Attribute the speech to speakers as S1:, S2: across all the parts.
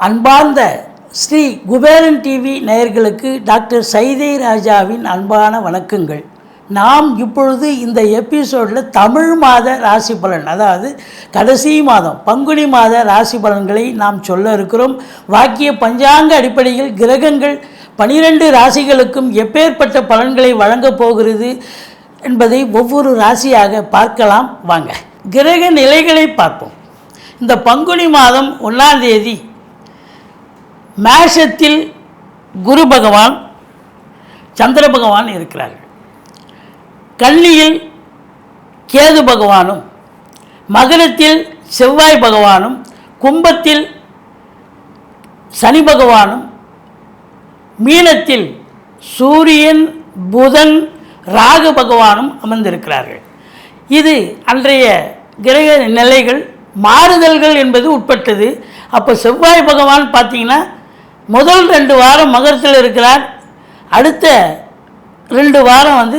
S1: அன்பார்ந்த ஸ்ரீ குபேரன் டிவி நேயர்களுக்கு டாக்டர் சைதை ராஜாவின் அன்பான வணக்கங்கள். நாம் இப்பொழுது இந்த எபிசோடில் தமிழ் மாத ராசி பலன், அதாவது கடைசி மாதம் பங்குனி மாத ராசி பலன்களை நாம் சொல்ல இருக்கிறோம். வாக்கிய பஞ்சாங்க அடிப்படையில் கிரகங்கள் 12 ராசிகளுக்கும் எப்பேற்பட்ட பலன்களை வழங்கப் போகிறது என்பதை ஒவ்வொரு ராசியாக பார்க்கலாம். வாங்க கிரக நிலைகளை பார்ப்போம். இந்த பங்குனி மாதம் 1ஆம் தேதி மேஷத்தில் குரு பகவான், சந்திர பகவான் இருக்கிறார்கள். கன்னியில் கேது பகவானும், மகரத்தில் செவ்வாய் பகவானும், கும்பத்தில் சனி பகவானும், மீனத்தில் சூரியன், புதன், ராகு பகவானும் அமர்ந்திருக்கிறார்கள். இது அன்றைய கிரக நிலைகள். மாறுதல்கள் என்பது உட்பட்டது. அப்போ செவ்வாய் பகவான் பார்த்திங்கன்னா முதல் 2 வாரம் மகரத்தில் இருக்கிறார். அடுத்த 2 வாரம்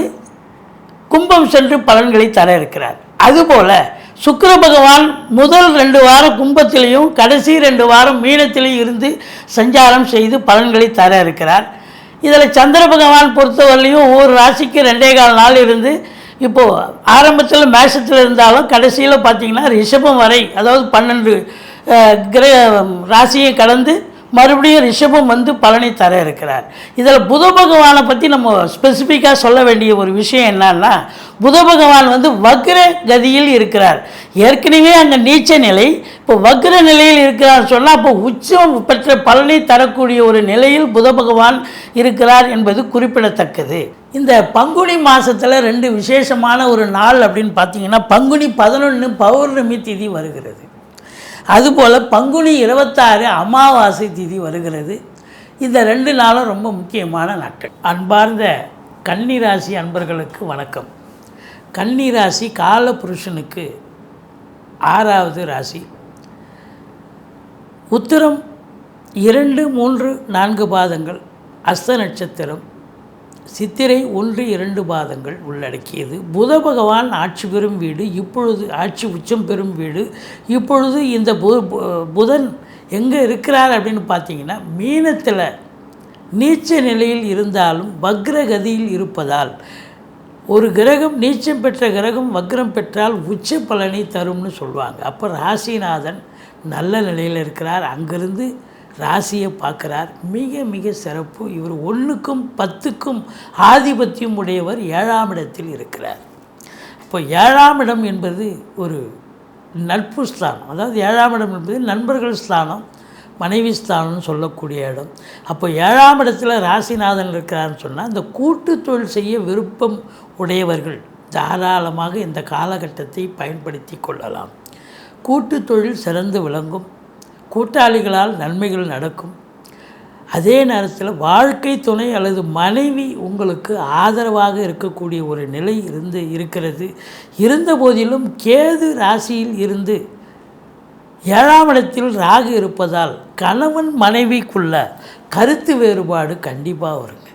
S1: கும்பம் சென்று பலன்களை தர இருக்கிறார். அதுபோல் சுக்கிர பகவான் முதல் 2 வாரம் கும்பத்திலையும் கடைசி 2 வாரம் மீனத்திலையும் இருந்து சஞ்சாரம் செய்து பலன்களை தர இருக்கிறார். இதில் சந்திர பகவான் பொறுத்தவரையிலையும் ஒவ்வொரு ராசிக்கு 2.25 நாள் இருந்து இப்போது ஆரம்பத்தில் மேஷத்தில் இருந்தாலும் கடைசியில் பார்த்திங்கன்னா ரிஷபம் வரை, அதாவது 12 ராசியை கடந்து மறுபடியும் ரிஷபம் பலனை தர இருக்கிறார். இதில் புத பகவானை பற்றி நம்ம ஸ்பெசிஃபிக்காக சொல்ல வேண்டிய ஒரு விஷயம் என்னன்னா, புத பகவான் வக்ர கதியில் இருக்கிறார். ஏற்கனவே அங்கே நீச்ச நிலை, இப்போ வக்ர நிலையில் இருக்கிறார் சொன்னால் அப்போ உச்சம் பெற்ற பலனை தரக்கூடிய ஒரு நிலையில் புத பகவான் இருக்கிறார் என்பது குறிப்பிடத்தக்கது. இந்த பங்குனி மாதத்தில் 2 விசேஷமான ஒரு நாள் அப்படின்னு பார்த்தீங்கன்னா, பங்குனி 11 பௌர்ணமி திதி வருகிறது. அதுபோல் பங்குனி 26 அமாவாசை திதி வருகிறது. இந்த 2 நாளும் ரொம்ப முக்கியமான நாட்கள். அன்பார்ந்த கன்னிராசி அன்பர்களுக்கு வணக்கம். கன்னிராசி காலபுருஷனுக்கு 6வது ராசி. உத்திரம் 2, 3, 4 பாதங்கள், அஸ்த நட்சத்திரம், சித்திரை 1, 2 பாதங்கள் உள்ளடக்கியது. புத பகவான் ஆட்சி பெறும் வீடு, இப்பொழுது ஆட்சி உச்சம் பெறும் வீடு. இப்பொழுது இந்த புதன் எங்கே இருக்கிறார் அப்படின்னு பார்த்தீங்கன்னா, மீனத்தில் நீச்ச நிலையில் இருந்தாலும் வக்ரகதியில் இருப்பதால், ஒரு கிரகம் நீச்சம் பெற்ற கிரகம் வக்ரம் பெற்றால் உச்ச பலனை தரும்னு சொல்லுவாங்க. அப்போ ராசிநாதன் நல்ல நிலையில் இருக்கிறார். அங்கிருந்து ராசியை பார்க்குறார். மிக மிக சிறப்பு. இவர் 1க்கும் 10க்கும் ஆதிபத்தியம் உடையவர். 7ஆம் இடத்தில் இருக்கிறார். இப்போ 7ஆம் இடம் என்பது ஒரு நட்பு ஸ்தானம். அதாவது 7ஆம் இடம் என்பது நண்பர்கள் ஸ்தானம், மனைவி ஸ்தானம்னு சொல்லக்கூடிய இடம். அப்போ 7ஆம் இடத்துல ராசிநாதன் இருக்கிறார்னு சொன்னால், இந்த கூட்டு தொழில் செய்ய விருப்பம் உடையவர்கள் தாராளமாக இந்த காலகட்டத்தை பயன்படுத்தி கொள்ளலாம். கூட்டு தொழில் சிறந்து விளங்கும். கூட்டாளிகளால் நன்மைகள் நடக்கும். அதே நேரத்தில் வாழ்க்கை துணை அல்லது மனைவி உங்களுக்கு ஆதரவாக இருக்கக்கூடிய ஒரு நிலை இருக்கிறது. இருந்த போதிலும் கேது ராசியில் இருந்து 7ஆம் இடத்தில் ராகு இருப்பதால் கணவன் மனைவிக்குள்ள கருத்து வேறுபாடு கண்டிப்பாக வருங்க.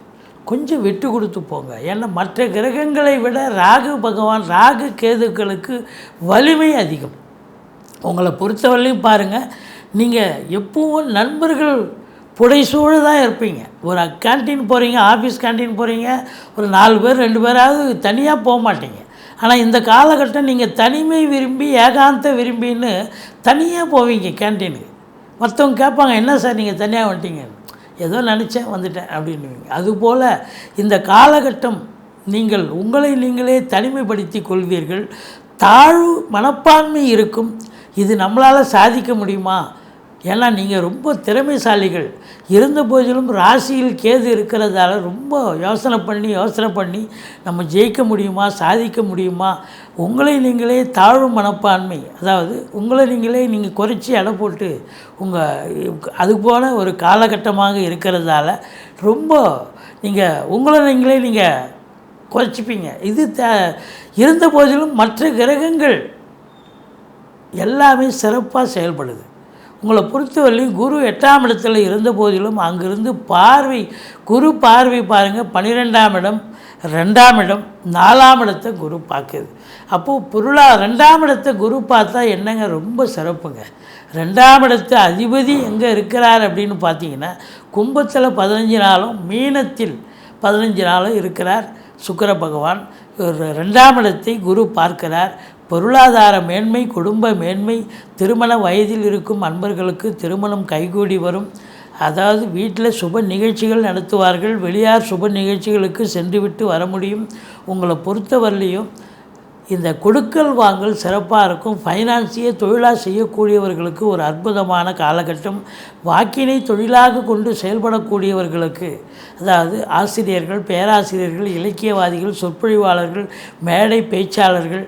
S1: கொஞ்சம் விட்டு கொடுத்து போங்க. ஏன்னா மற்ற கிரகங்களை விட ராகு பகவான், ராகு கேதுக்களுக்கு வலிமை அதிகம். உங்களை பொறுத்தவரையிலையும் பாருங்கள், நீங்கள் எப்பவும் நண்பர்கள் புடைசூழ தான் இருப்பீங்க. ஒரு கேன்டீன் போகிறீங்க, ஆஃபீஸ் கேன்டீன் போகிறீங்க, ஒரு 4 பேர் 2 பேராவது தனியாக போக மாட்டீங்க. ஆனால் இந்த காலகட்டம் நீங்கள் தனிமை விரும்பி, ஏகாந்த விரும்பின்னு தனியாக போவீங்க கேன்டீனுக்கு. மற்றவங்க கேட்பாங்க, என்ன சார் நீங்கள் தனியாக வந்துட்டீங்க? ஏதோ நினச்சேன் வந்துட்டேன் அப்படின்னுவீங்க. அதுபோல் இந்த காலகட்டம் நீங்கள் உங்களை நீங்களே தனிமைப்படுத்தி கொள்வீர்கள். தாழ்வு மனப்பான்மை இருக்கும். இது நம்மளால் சாதிக்க முடியுமா? ஏன்னா நீங்கள் ரொம்ப திறமைசாலிகள். இருந்த போதிலும் ராசியில் கேது இருக்கிறதால ரொம்ப யோசனை பண்ணி நம்ம ஜெயிக்க முடியுமா, சாதிக்க முடியுமா? உங்களை நீங்களே தாழ்வு மனப்பான்மை, அதாவது உங்களை நீங்கள் குறைச்சி எடை போட்டு அது போல ஒரு காலகட்டமாக இருக்கிறதால ரொம்ப உங்களை நீங்களே குறைச்சிப்பீங்க. இது இருந்த போதிலும் மற்ற கிரகங்கள் எல்லாமே சிறப்பாக செயல்படுது. உங்களை பொறுத்தவரையிலும் குரு 8ஆம் இடத்துல இருந்த போதிலும் அங்கிருந்து குரு பார்வை பாருங்கள் 12ஆம் இடம், 2ஆம் இடம் 4ஆம் இடத்தை குரு பார்க்குது. அப்போது 2ஆம் இடத்தை குரு பார்த்தா என்னங்க ரொம்ப சிறப்புங்க. 2ஆம் இடத்து அதிபதி எங்கே இருக்கிறார் அப்படின்னு பார்த்தீங்கன்னா, கும்பத்தில் 15 நாளும் மீனத்தில் 15 நாளும் இருக்கிறார் சுக்கிர பகவான். 2ஆம் இடத்தை குரு பார்க்கிறார். பொருளாதார மேன்மை, குடும்ப மேன்மை, திருமண வயதில் இருக்கும் அன்பர்களுக்கு திருமணம் கைகூடி வரும். அதாவது வீட்டில் சுப நிகழ்ச்சிகள் நடத்துவார்கள். வெளியார் சுப நிகழ்ச்சிகளுக்கு சென்றுவிட்டு வர முடியும். உங்களை பொறுத்தவரையிலையும் இந்த கொடுக்கல் வாங்கல் சிறப்பாக இருக்கும். ஃபைனான்ஸையே தொழிலாக செய்யக்கூடியவர்களுக்கு ஒரு அற்புதமான காலகட்டம். வாக்கினை தொழிலாக கொண்டு செயல்படக்கூடியவர்களுக்கு, அதாவது ஆசிரியர்கள், பேராசிரியர்கள், இலக்கியவாதிகள், சொற்பொழிவாளர்கள், மேடை பேச்சாளர்கள்,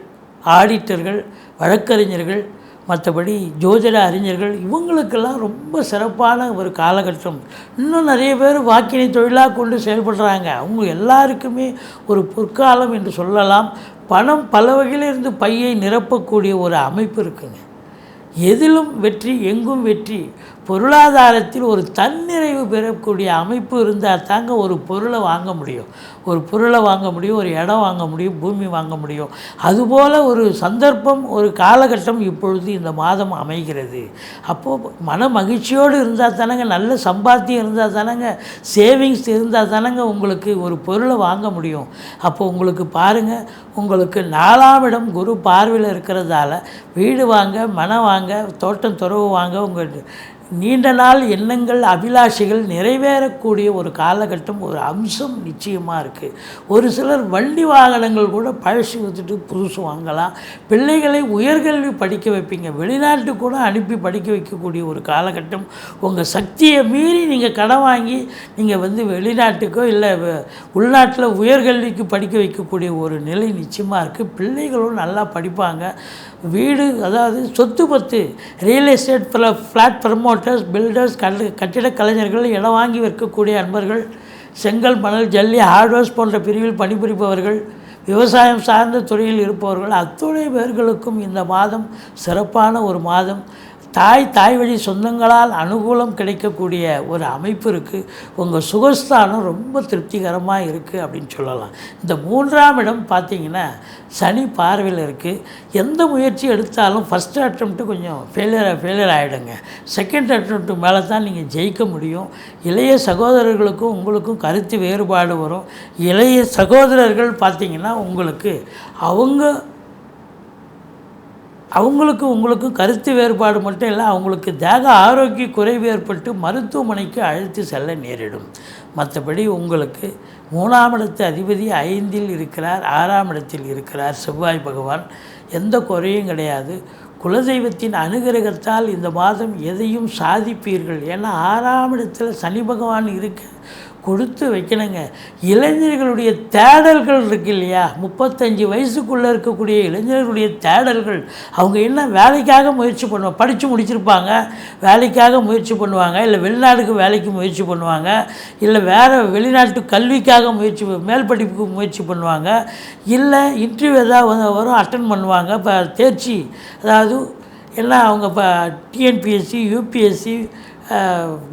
S1: ஆடிட்டர்கள், வழக்கறிஞர்கள், மற்றபடி ஜோதிட அறிஞர்கள், இவங்களுக்கெல்லாம் ரொம்ப சிறப்பான ஒரு காலகட்டம். இன்னும் நிறைய பேர் வாக்கினை தொழிலாக கொண்டு செயல்படுறாங்க. அவங்க எல்லாருக்குமே ஒரு பொற்காலம் என்று சொல்லலாம். பணம் பல வகையிலிருந்து பையை நிரப்பக்கூடிய ஒரு அமைப்பு இருக்குங்க. எதிலும் வெற்றி, எங்கும் வெற்றி. பொருளாதாரத்தில் ஒரு தன்னிறைவு பெறக்கூடிய அமைப்பு இருந்தால் தாங்க ஒரு பொருளை வாங்க முடியும். ஒரு இடம் வாங்க முடியும், பூமி வாங்க முடியும். அதுபோல் ஒரு சந்தர்ப்பம், ஒரு காலகட்டம் இப்பொழுது இந்த மாதம் அமைகிறது. அப்போது மன மகிழ்ச்சியோடு இருந்தால் தானங்க, நல்ல சம்பாத்தியம் இருந்தால் தானங்க, சேவிங்ஸ் இருந்தால் தானங்க உங்களுக்கு ஒரு பொருளை வாங்க முடியும். அப்போது உங்களுக்கு பாருங்கள், உங்களுக்கு 4ஆம் இடம் குரு பார்வையில் இருக்கிறதால வீடு வாங்க, மனம் வாங்க, தோட்டம் துறவு வாங்க, உங்கள் நீண்ட நாள் எண்ணங்கள், அபிலாஷைகள் நிறைவேறக்கூடிய ஒரு காலகட்டம், ஒரு அம்சம் நிச்சயமாக இருக்குது. ஒரு சிலர் வண்டி வாகனங்கள் கூட பழசி வச்சுட்டு புதுசு வாங்கலாம். பிள்ளைகளை உயர்கல்வி படிக்க வைப்பீங்க. வெளிநாட்டு கூட அனுப்பி படிக்க வைக்கக்கூடிய ஒரு காலகட்டம். உங்கள் சக்தியை மீறி நீங்கள் கடன் வாங்கி நீங்கள் வெளிநாட்டுக்கோ இல்லை உள்நாட்டில் உயர்கல்விக்கு படிக்க வைக்கக்கூடிய ஒரு நிலை நிச்சயமாக இருக்குது. பிள்ளைகளும் நல்லா படிப்பாங்க. வீடு, அதாவது சொத்து பத்து, real estate, flat promoters, builders, கட்டிடக் கலைஞர்கள், இடம் வாங்கி விற்கக்கூடிய அன்பர்கள், செங்கல், மணல், ஜல்லி, ஹார்ட்வேர்ஸ் போன்ற பிரிவில் பணிபுரிப்பவர்கள், விவசாயம் சார்ந்த துறையில் இருப்பவர்கள், அத்துணை பேர்களுக்கும் இந்த மாதம் சிறப்பான ஒரு மாதம். தாய் வழி சொந்தங்களால் அனுகூலம் கிடைக்கக்கூடிய ஒரு அமைப்பு இருக்குது. உங்கள் சுகஸ்தானம் ரொம்ப திருப்திகரமாக இருக்குது அப்படின்னு சொல்லலாம். இந்த 3ஆம் இடம் பார்த்திங்கன்னா சனி பார்வையில் இருக்குது. எந்த முயற்சி எடுத்தாலும் ஃபஸ்ட்டு அட்டம்ப்ட்டு கொஞ்சம் ஃபெயிலியர் ஆகிடுங்க. செகண்ட் அட்டம்ப்ட்டு மேலே தான் நீங்கள் ஜெயிக்க முடியும். இளைய சகோதரர்களுக்கும் உங்களுக்கும் கருத்து வேறுபாடு வரும். இளைய சகோதரர்கள் பார்த்திங்கன்னா உங்களுக்கும் கருத்து வேறுபாடு மட்டும் இல்லை, அவங்களுக்கு தேக ஆரோக்கிய குறைவு ஏற்பட்டு மருத்துவமனைக்கு அழைத்து செல்ல நேரிடும். மற்றபடி உங்களுக்கு 3ஆம் இடத்து அதிபதி 5இல் இருக்கிறார், 6ஆம் இடத்தில் இருக்கிறார் செவ்வாய் பகவான். எந்த குறையும் கிடையாது. குலதெய்வத்தின் அனுகிரகத்தால் இந்த மாதம் எதையும் சாதிப்பீர்கள். ஏன்னா 6ஆம் இடத்தில் சனி பகவான் இருக்க கொடுத்து வைக்கணுங்க. இளைஞர்களுடைய தேடல்கள் இருக்கு இல்லையா, 35 வயசுக்குள்ளே இருக்கக்கூடிய இளைஞர்களுடைய தேடல்கள், அவங்க என்ன வேலைக்காக முயற்சி பண்ணுவாங்க, படித்து முடிச்சிருப்பாங்க, வேலைக்காக முயற்சி பண்ணுவாங்க, இல்லை வெளிநாடுக்கு வேலைக்கு முயற்சி பண்ணுவாங்க, இல்லை வேறு வெளிநாட்டு கல்விக்காக மேல் படிப்புக்கு முயற்சி பண்ணுவாங்க, இல்லை இன்டர்வியூ ஏதாவது வரும் அட்டன் பண்ணுவாங்க. இப்போ தேர்ச்சி, அதாவது அவங்க இப்போ TNPSC, UPSC,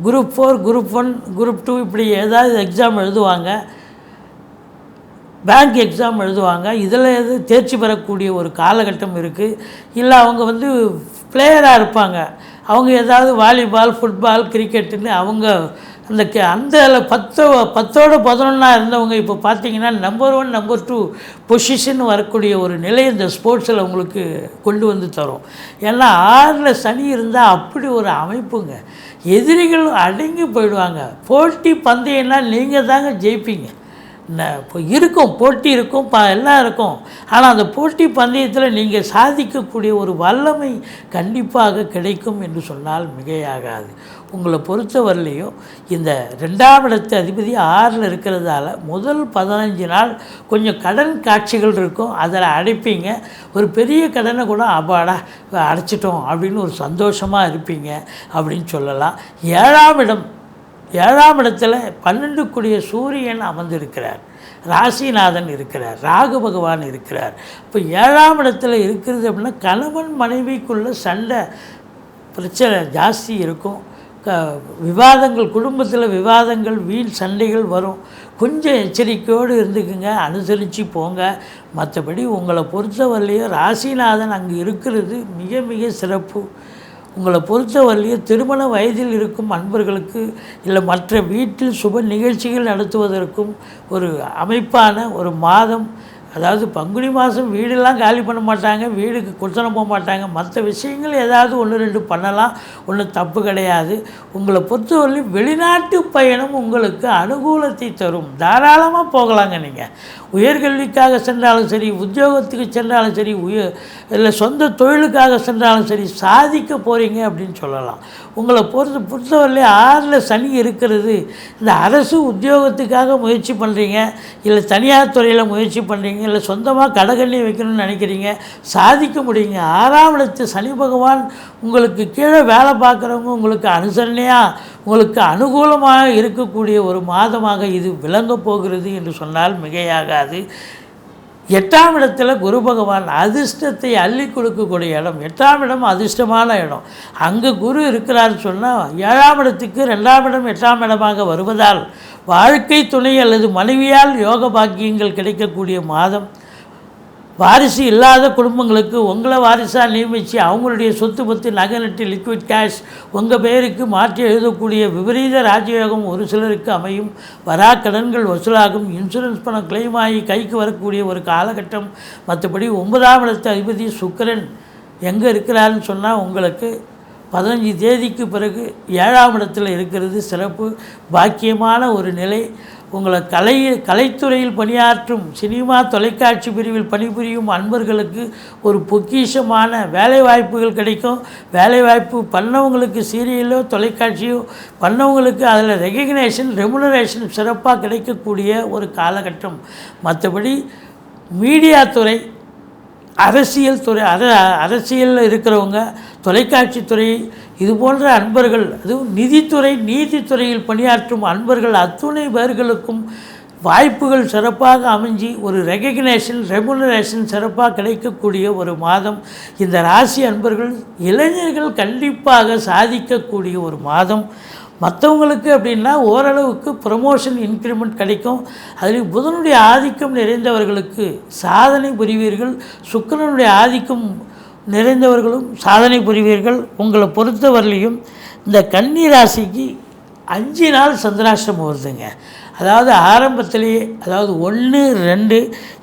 S1: group 4, group 1, group 2 இப்படி ஏதாவது எக்ஸாம் எழுதுவாங்க, பேங்க் எக்ஸாம் எழுதுவாங்க. இதில் தேர்ச்சி பெறக்கூடிய ஒரு காலகட்டம் இருக்குது. இல்லை அவங்க பிளேயராக இருப்பாங்க, அவங்க ஏதாவது வாலிபால், ஃபுட்பால், கிரிக்கெட்டுன்னு அவங்க அந்த 10ஓட 11 இருந்தவங்க இப்போ பார்த்திங்கன்னா நம்பர் 1, நம்பர் 2 பொசிஷன் வரக்கூடிய ஒரு நிலை இந்த ஸ்போர்ட்ஸில் உங்களுக்கு கொண்டு தரும். ஏன்னா 6இல் சனி இருந்தால் அப்படி ஒரு அமைப்புங்க. எதிரிகள் அடங்கி போயிடுவாங்க. போட்டி பந்தயம்னா நீங்கள் தாங்க ஜெயிப்பீங்க. இப்போ இருக்கும், போட்டி இருக்கும், எல்லாம் இருக்கும். ஆனால் அந்த போட்டி பந்தயத்தில் நீங்கள் சாதிக்கக்கூடிய ஒரு வல்லமை கண்டிப்பாக கிடைக்கும் என்று சொன்னால் மிகையாகாது. உங்களை பொறுத்தவரையிலையும் இந்த 2ஆம் இடத்து அதிபதி 6இல் இருக்கிறதால முதல் 15 நாள் கொஞ்சம் கடன் காட்சிகள் இருக்கும், அதில் அடைப்பீங்க. ஒரு பெரிய கடனை கூட அப்பாடா அடைச்சிட்டோம் அப்படின்னு ஒரு சந்தோஷமாக இருப்பீங்க அப்படின்னு சொல்லலாம். 7ஆம் இடத்துல 12 சூரியன் அமர்ந்திருக்கிறார், ராசிநாதன் இருக்கிறார், ராகு பகவான் இருக்கிறார். இப்போ 7ஆம் இடத்துல இருக்கிறது அப்படின்னா கணவன் மனைவிக்குள்ள சண்டை பிரச்சனை ஜாஸ்தி இருக்கும். விவாதங்கள், குடும்பத்தில் விவாதங்கள், வீண் சண்டைகள் வரும். கொஞ்சம் எச்சரிக்கையோடு இருந்துக்குங்க, அனுசரித்து போங்க. மற்றபடி உங்களை பொறுத்தவரையிலையும் ராசிநாதன் அங்கே இருக்கிறது மிக மிக சிறப்பு. உங்களை பொறுத்தவரையிலையும் திருமண வயதில் இருக்கும் அன்பர்களுக்கு இல்லை மற்ற வீட்டில் சுப நிகழ்ச்சிகள் நடத்துவதற்கும் ஒரு அமைப்பான ஒரு மாதம். அதாவது பங்குனி மாதம் வீடெல்லாம் காலி பண்ண மாட்டாங்க, வீடுக்கு குத்தனம் போக மாட்டாங்க. மற்ற விஷயங்கள் ஏதாவது 1-2 பண்ணலாம், ஒன்றும் தப்பு கிடையாது. உங்களை பொறுத்தவரையிலும் வெளிநாட்டு பயணம் உங்களுக்கு அனுகூலத்தை தரும். தாராளமாக போகலாங்க. நீங்கள் உயர்கல்விக்காக சென்றாலும் சரி, உத்தியோகத்துக்கு சென்றாலும் சரி, இல்லை சொந்த தொழிலுக்காக சென்றாலும் சரி, சாதிக்க போகிறீங்க அப்படின்னு சொல்லலாம். உங்களை பொறுத்தவரையிலே 6ல் சனி இருக்கிறது. இந்த அரசு உத்தியோகத்துக்காக முயற்சி பண்ணுறீங்க, இல்லை தனியார் துறையில் முயற்சி பண்ணுறீங்க, இல்லை சொந்தமாக கடகண்ணி வைக்கணும்னு நினைக்கிறீங்க, சாதிக்க முடியுங்க. 6ஆம் இடத்து சனி பகவான் உங்களுக்கு கீழே வேலை பார்க்குறவங்க உங்களுக்கு அனுசரணையாக, உங்களுக்கு அனுகூலமாக இருக்கக்கூடிய ஒரு மாதமாக இது விளங்கப் போகிறது என்று சொன்னால் மிகையாகாது. 8ஆம் இடத்துல குரு பகவான் அதிர்ஷ்டத்தை அள்ளி கொடுக்கக்கூடிய இடம். 8ஆம் இடம் அதிர்ஷ்டமான இடம். அங்கே குரு இருக்கிறான்னு சொன்னால் 7ஆம் இடத்துக்கு 2ஆம் இடம் 8ஆம் இடமாக வருவதால் வாழ்க்கை துணை அல்லது மனைவியால் யோக பாக்கியங்கள் கிடைக்கக்கூடிய மாதம். வாரிசு இல்லாத குடும்பங்களுக்கு உங்களை வாரிசாக நியமித்து அவங்களுடைய சொத்து பத்து நகை நட்டு லிக்விட் கேஷ் உங்கள் பெயருக்கு மாற்றி எழுதக்கூடிய விபரீத ராஜயோகம் ஒரு சிலருக்கு அமையும். வரா கடன்கள் வசூலாகும். இன்சூரன்ஸ் பணம் கிளைம் ஆகி கைக்கு வரக்கூடிய ஒரு காலகட்டம். மற்றபடி 9ஆம் இடத்து அதிபதி சுக்கிரன் எங்கே இருக்கிறாருன்னு சொன்னால் உங்களுக்கு 15 தேதிக்கு பிறகு 7ஆம் இடத்தில் இருக்கிறது சிறப்பு. பாக்கியமான ஒரு நிலை. உங்களை கலைத்துறையில் பணியாற்றும் சினிமா தொலைக்காட்சி பிரிவில் பணிபுரியும் அன்பர்களுக்கு ஒரு பொக்கிஷமான வேலைவாய்ப்புகள் கிடைக்கும். வேலைவாய்ப்பு பண்ணவங்களுக்கு சீரியலோ தொலைக்காட்சியோ பண்ணவங்களுக்கு அதில் ரெகக்னேஷன் ரெமுனரேஷன் சிறப்பாக கிடைக்கக்கூடிய ஒரு காலகட்டம். மற்றபடி மீடியா துறை, அரசியல் துறை, அரசியலில் இருக்கிறவங்க, தொலைக்காட்சி துறை, இது போன்ற அன்பர்கள், அதுவும் நிதித்துறை நீதித்துறையில் பணியாற்றும் அன்பர்கள் அத்துணை பேர்களுக்கும் வாய்ப்புகள் சிறப்பாக அமைஞ்சி ஒரு ரெகக்னேஷன் ரெமுனரேஷன் சிறப்பாக கிடைக்கக்கூடிய ஒரு மாதம். இந்த ராசி அன்பர்கள் இளைஞர்கள் கண்டிப்பாக சாதிக்கக்கூடிய ஒரு மாதம். மற்றவங்களுக்கு அப்படின்னா ஓரளவுக்கு ப்ரமோஷன் இன்க்ரிமெண்ட் கிடைக்கும். அதில் புதனுடைய ஆதிக்கம் நிறைந்தவர்களுக்கு சாதனை புரிவீர்கள். சுக்கிரனுடைய ஆதிக்கம் நிறைந்தவர்களும் சாதனை புரிவீர்கள். உங்களை பொறுத்தவரையிலையும் இந்த கன்னி ராசிக்கு 5 நாள் சந்திராஷ்டிரமம் வருதுங்க. அதாவது ஆரம்பத்திலேயே, அதாவது 1, 2,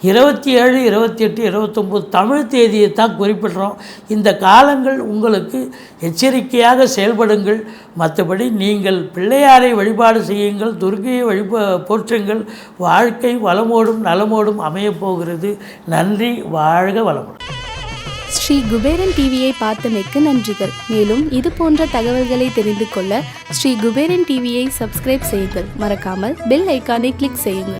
S1: 27, 28, 29 தமிழ் தேதியை தான் குறிப்பிடுறோம். இந்த காலங்கள் உங்களுக்கு எச்சரிக்கையாக செயல்படுங்கள். மற்றபடி நீங்கள் பிள்ளையாரை வழிபாடு செய்யுங்கள், துர்க்கையை போற்றுங்கள். வாழ்க்கை வளமோடும் நலமோடும் அமையப்போகிறது. நன்றி. வாழ்க வளமுடன்.
S2: ஸ்ரீ குபேரன் டிவியை பார்த்தமைக்கு நன்றிகள். மேலும் இது போன்ற தகவல்களை தெரிந்து கொள்ள ஸ்ரீ குபேரன் டிவியை சப்ஸ்கிரைப் செய்யுங்கள். மறக்காமல் பெல் ஐக்கானை கிளிக் செய்யுங்கள்.